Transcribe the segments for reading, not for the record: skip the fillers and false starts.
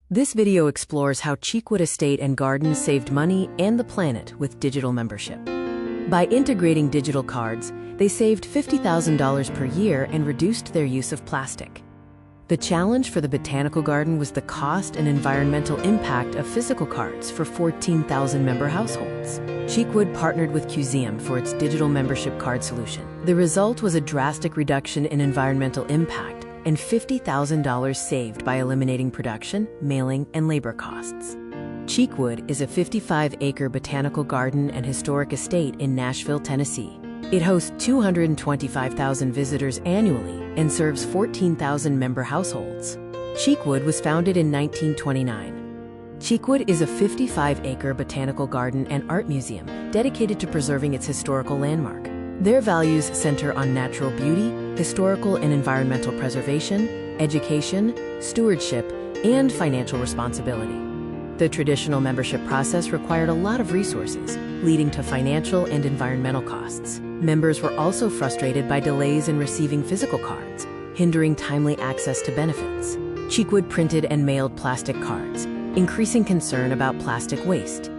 This video explores how Cheekwood Estate and Gardens saved money and the planet with digital membership. By integrating digital cards, they saved $50,000 per year and reduced their use of plastic. The challenge for the Botanical Garden was the cost and environmental impact of physical cards for 14,000 member households. Cheekwood partnered with Cuseum for its digital membership card solution. The result was a drastic reduction in environmental impact and $50,000 saved by eliminating production, mailing, and labor costs. Cheekwood is a 55-acre botanical garden and historic estate in Nashville, Tennessee. It hosts 225,000 visitors annually and serves 14,000 member households. Cheekwood was founded in 1929. Cheekwood is a 55-acre botanical garden and art museum dedicated to preserving its historical landmark. Their values center on natural beauty, historical and environmental preservation, education, stewardship, and financial responsibility. The traditional membership process required a lot of resources, leading to financial and environmental costs. Members were also frustrated by delays in receiving physical cards, hindering timely access to benefits. Cheekwood printed and mailed plastic cards, increasing concern about plastic waste.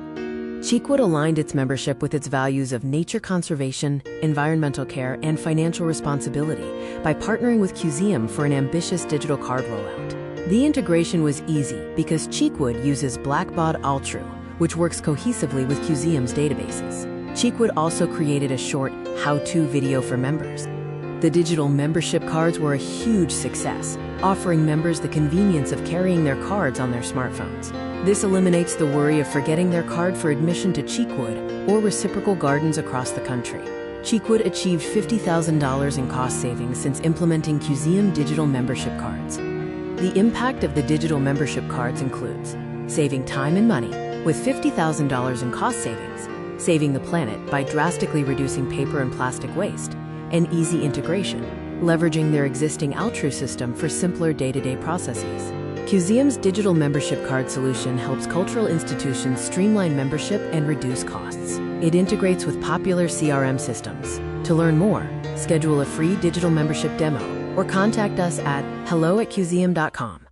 Cheekwood aligned its membership with its values of nature conservation, environmental care, and financial responsibility by partnering with Cuseum for an ambitious digital card rollout. The integration was easy because Cheekwood uses Blackbaud Altru, which works cohesively with Cuseum's databases. Cheekwood also created a short how-to video for members. The digital membership cards were a huge success, offering members the convenience of carrying their cards on their smartphones. This eliminates the worry of forgetting their card for admission to Cheekwood or reciprocal gardens across the country. Cheekwood achieved $50,000 in cost savings since implementing Cuseum digital membership cards. The impact of the digital membership cards includes saving time and money, with $50,000 in cost savings, saving the planet by drastically reducing paper and plastic waste, and easy integration, leveraging their existing Altru system for simpler day-to-day processes. Cuseum's digital membership card solution helps cultural institutions streamline membership and reduce costs. It integrates with popular CRM systems. To learn more, schedule a free digital membership demo or contact us at hello@cuseum.com.